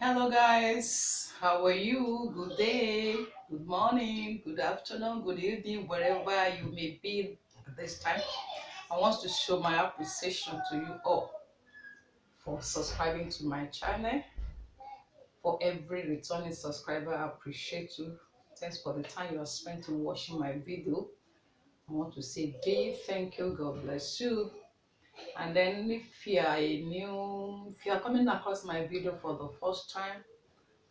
Hello guys, how are you? Good day, good morning, good afternoon, good evening, wherever you may be at this time. I want to show my appreciation to you all for subscribing to my channel. For every returning subscriber, I appreciate you. Thanks for the time you have spent in watching my video. I want to say big thank you, God bless you. And then if you are coming across my video for the first time,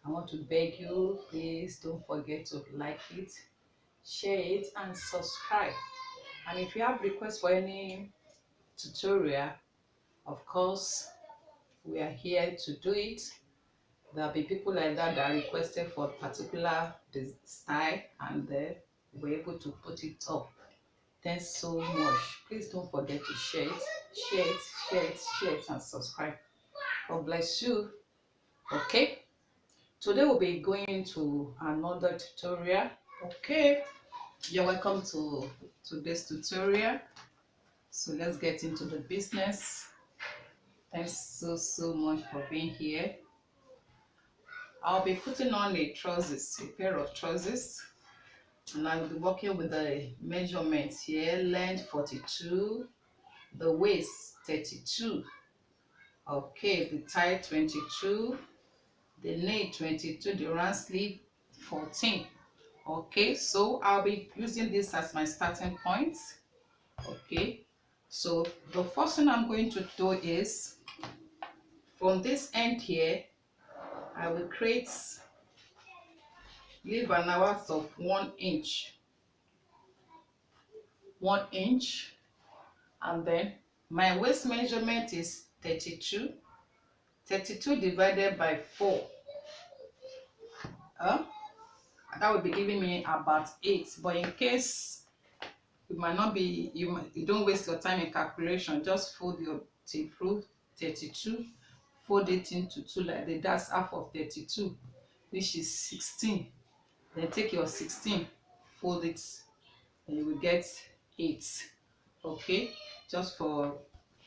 I want to beg you, please don't forget to like it, share it, and subscribe. And if you have requests for any tutorial, of course, we are here to do it. There'll be people like that requested for particular style, and we're able to put it up. Thanks so much. Please don't forget to share it, share it, share it, share it, and subscribe. God bless you. Okay. Today we'll be going to another tutorial. Okay, you're welcome to today's tutorial. So let's get into the business. Thanks so much for being here. I'll be putting on a pair of trousers, and I'll be working with the measurements here. Length 42, the waist 32. Okay, the tie 22, the knee 22, the round sleeve 14. Okay, so I'll be using this as my starting point. Okay, so the first thing I'm going to do is from this end here, I will leave an allowance of 1 inch, 1 inch, and then my waist measurement is 32. 32 divided by 4, that will be giving me about 8. But in case it might not be, you don't waste your time in calculation, just fold your tape rule 32, fold it into 2 like that. That's half of 32, which is 16. Then take your 16, fold it, and you will get 8. Okay, just for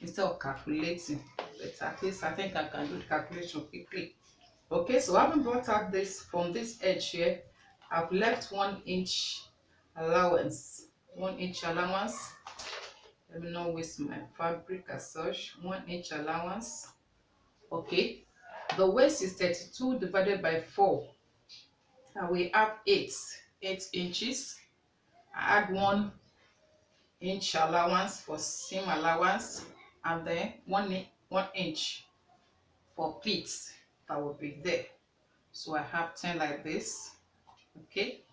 instead of calculating, but at least I think I can do the calculation quickly. Okay, so having brought out this from this edge here, I've left 1 inch allowance. 1 inch allowance. Let me not waste my fabric as such. 1 inch allowance. Okay, the waist is 32 divided by 4, and we have 8 inches. I add 1 inch allowance for seam allowance, and then 1 inch for pleats that will be there. So I have 10 like this. Okay,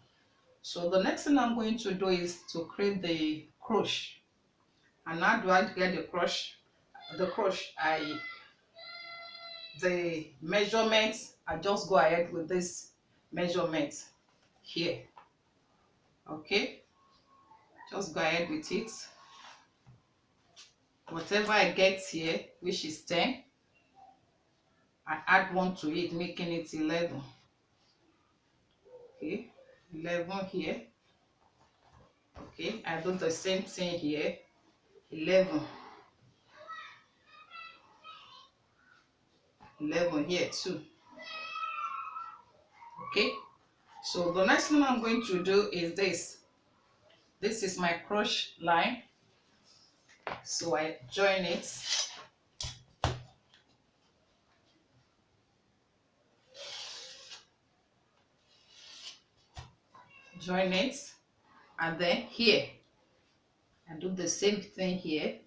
so the next thing I'm going to do is to create the crochet. And how do I get the crochet? The measurements, I just go ahead with this measurement here. Okay, just go ahead with it. Whatever I get here, which is 10, I add 1 to it, making it 11. Okay, 11 here. Okay, I do the same thing here. 11 here too. Okay, so the next thing I'm going to do is this is my crochet line, so I join it. And then here I do the same thing here.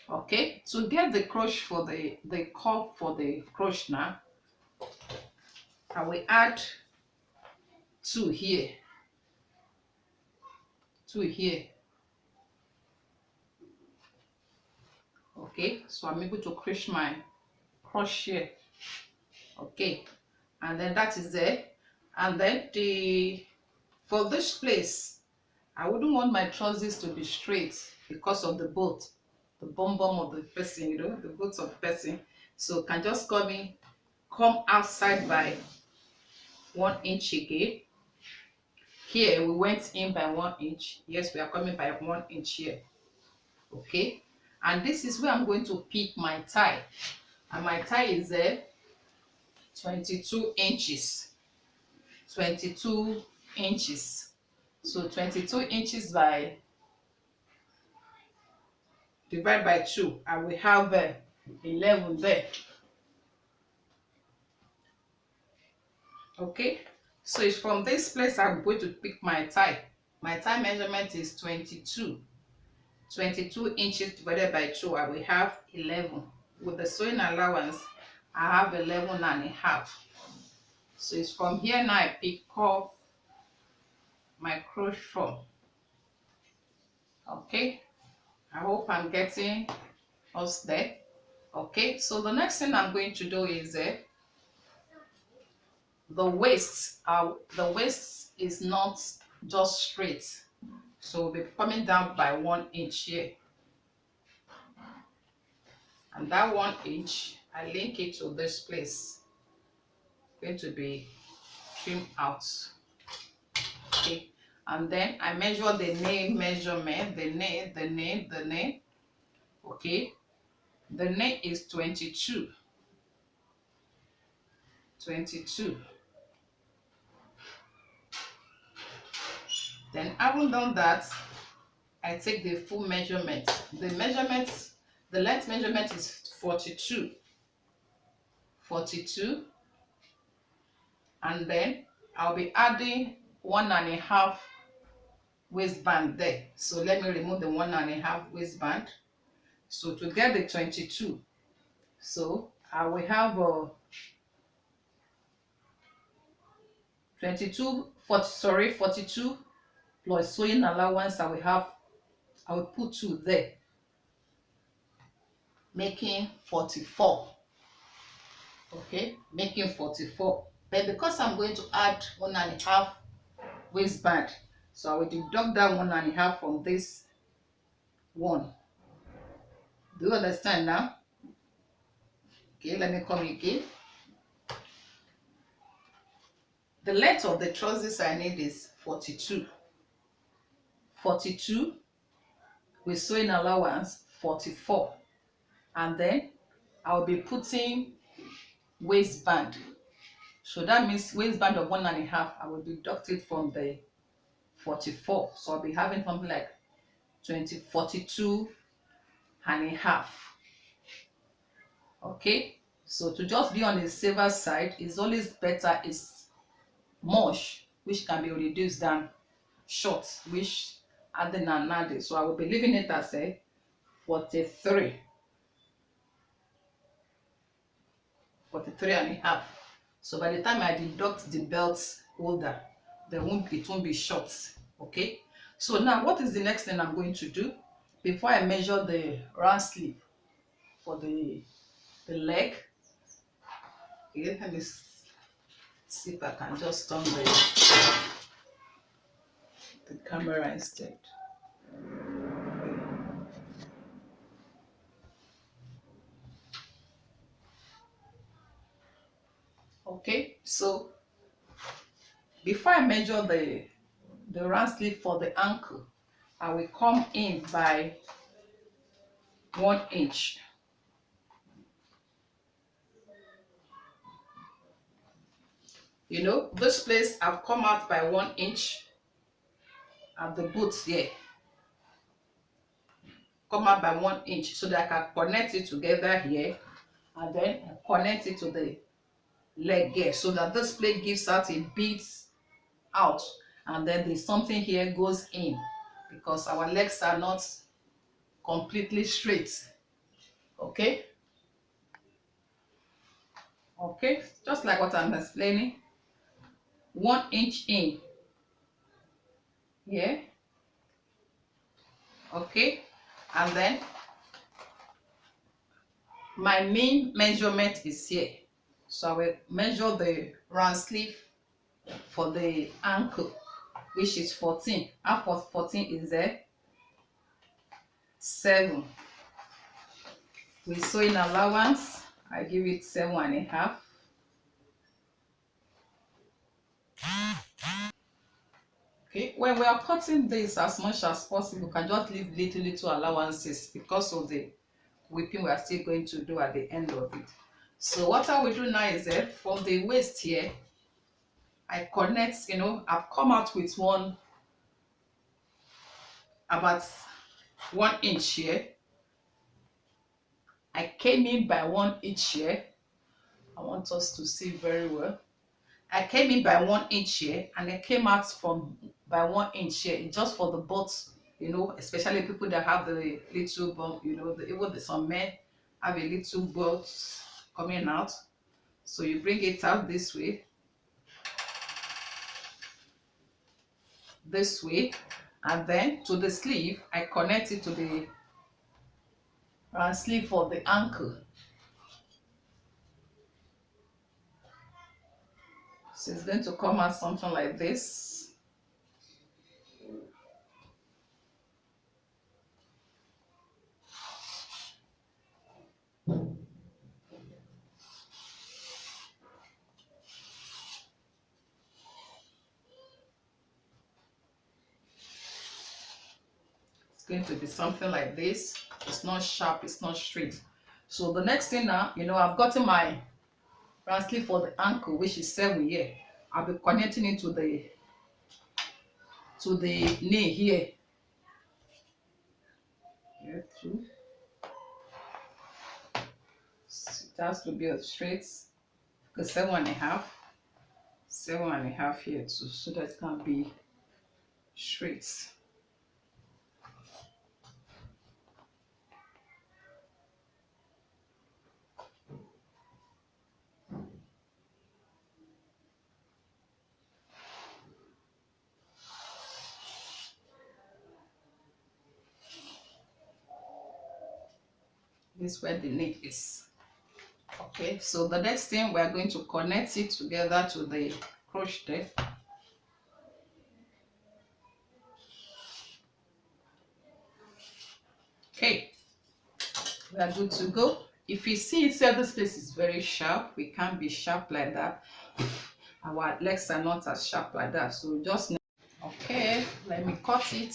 Okay, to get the crochet for the curve for the crochet now, I will add 2 here, 2 here. Okay, so I'm able to crochet my crochet. Okay, and then that is there. And then for this place, I wouldn't want my trousers to be straight because of the boat, the bum of the person, the boat of the person. So can just come outside by 1 inch again. Here we went in by 1 inch. Yes, we are coming by 1 inch here. Okay, And this is where I'm going to pick my tie. And my tie is 22 inches. 22 inches. So 22 inches by divide by 2. I will have 11 there. Okay, so it's from this place I'm going to pick my tie. My tie measurement is 22 inches divided by 2. I will have 11. With the sewing allowance, I have 11 and a half. So it's from here now I pick off my crochet from. Okay, I hope I'm getting us there. Okay, so the next thing I'm going to do is the waist. The waist is not just straight, so we'll be coming down by 1 inch here, and that 1 inch I link it to this place. Going to be trimmed out. Okay, and then I measure the nail measurement, the nail. Okay, the nail is 22. Then having done that, I take the full measurement. The length measurement is 42, and then I'll be adding 1.5 waistband there. So let me remove the 1.5 waistband. So to get the 22, so I will have 42 plus sewing allowance. I will put 2 there, making 44. Okay, making 44. But because I'm going to add 1.5 waistband, so I will deduct that 1.5 from this one. Do you understand now? Okay, let me come again. The length of the trousers I need is 42 with sewing allowance 44, and then I'll be putting waistband. So that means waistband of 1.5. I will deduct it from the 44. So I'll be having something like 42 and a half. Okay, so to just be on the safer side, is always better is much, which can be reduced than short, which adding and adding. So I will be leaving it as a 43 and a half. So by the time I deduct the belt holder, it won't be short. Okay, so now what is the next thing I'm going to do before I measure the round sleeve for the leg? Okay, let me see if I can just turn the camera instead. Okay, so before I measure the round sleeve for the ankle, I will come in by 1 inch. You know, this place I've come out by 1 inch at the boots here. Come out by 1 inch so that I can connect it together here, and then connect it to the leg here, so that this plate gives out a bit out, and then there's something here goes in, because our legs are not completely straight. Okay, just like what I'm explaining. 1 inch in here. Okay, and then my main measurement is here, so I will measure the round sleeve for the ankle, which is 14. Half of 14 is 7. With sewing allowance, I give it 7.5. Okay, when we are cutting this, as much as possible, you can just leave little allowances because of the whipping we are still going to do at the end of it. So what I will do now is that from the waist here, I connect, I've come out with one about 1 inch here. I came in by 1 inch here. I want us to see very well. I came in by 1 inch here and I came out from by 1 inch here, just for the butts, especially people that have the little bump, even some men have a little butt coming out. So you bring it out this way, and then to the sleeve, I connect it to the sleeve for the ankle. So it's going to come out something like this. It's going to be something like this. It's not sharp, it's not straight. So the next thing now, I've gotten my round sleeve for the ankle, which is 7 here. I'll be connecting it to the knee here. Here too. It has to be a straight, because 7.5. 7.5 here too, so that it can be straight. This is where the neck is. Okay, so the next thing, we are going to connect it together to the crochet. Okay, we are good to go. If you see itself, this place is very sharp. We can't be sharp like that. Our legs are not as sharp like that, so just okay, let me cut it.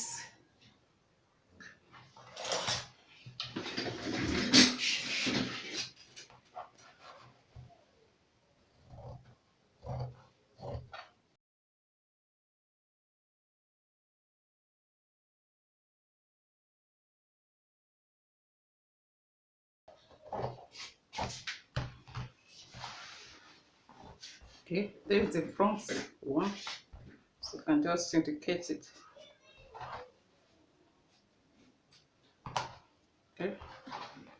Okay, there's the front one, so you can just indicate it. Okay,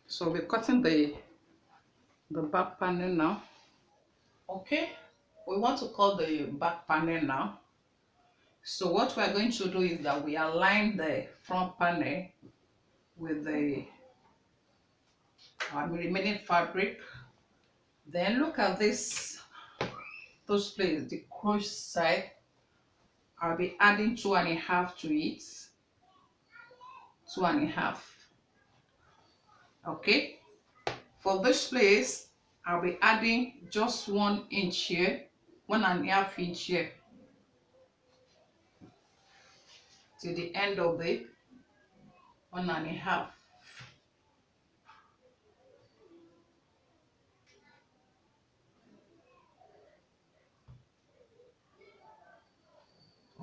so we're cutting the back panel now. Okay, we want to cut the back panel now. So what we're going to do is that we align the front panel with the remaining fabric. Then look at this, those places, the crochet side. I'll be adding 2.5 to it. 2.5. Okay, for this place, I'll be adding just 1 inch here, 1.5 inch here, to the end of the 1.5.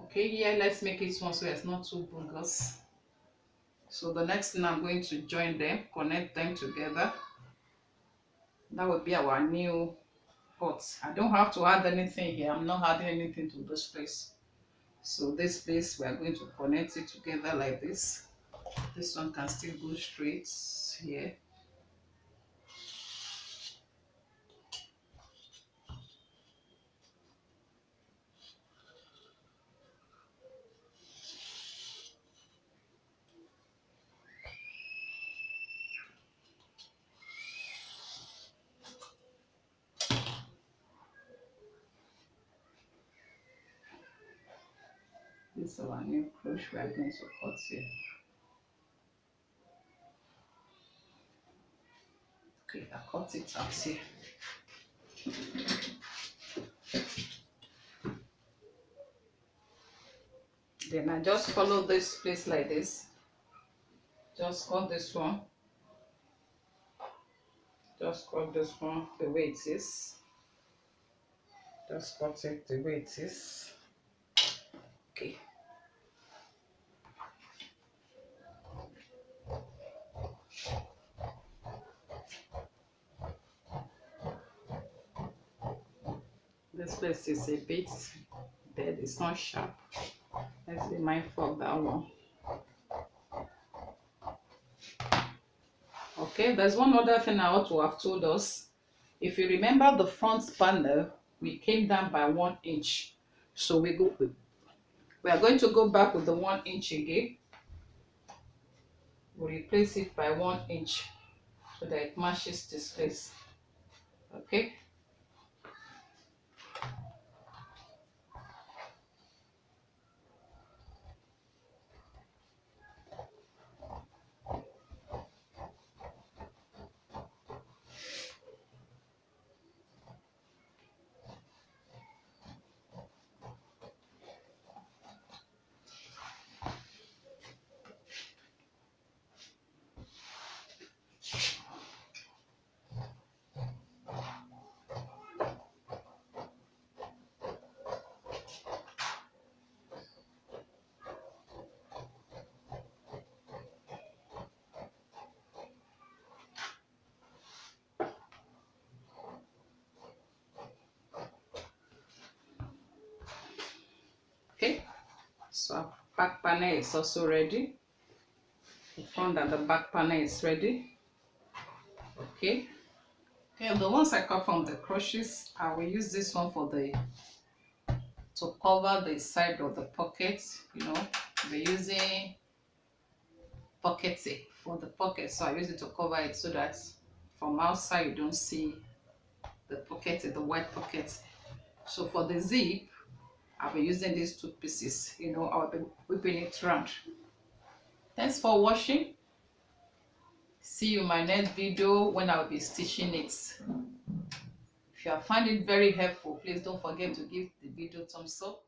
Okay, here let's make it one so it's not too bogus. So the next thing, I'm going to join them, connect them together. That would be our new pot. I don't have to add anything here. I'm not adding anything to this place. So this place, we are going to connect it together like this. This one can still go straight here. This is our new crochet we are going to cut here. Okay, I cut it out here. Then I just follow this place like this. Just cut this one. Just cut this one the way it is. Just cut it the way it is. Okay. This place is a bit dead, it's not sharp. Let's be mindful of that one. Okay, there's one other thing I ought to have told us. If you remember the front panel, we came down by 1 inch. So we are going to go back with the 1 inch again. We'll replace it by 1 inch so that it matches this place. Okay. Okay, so our back panel is also ready. The front and the back panel is ready. Okay. Okay, the ones I cut from the crochets, I will use this one for to cover the side of the pocket. You know, we're using pocket tape for the pocket, so I use it to cover it so that from outside you don't see the pocket, the white pocket. So for the zip, I'll be using these 2 pieces. You know, I'll be whipping it round. Thanks for watching. See you in my next video when I'll be stitching it. If you have found it very helpful, please don't forget to give the video thumbs up.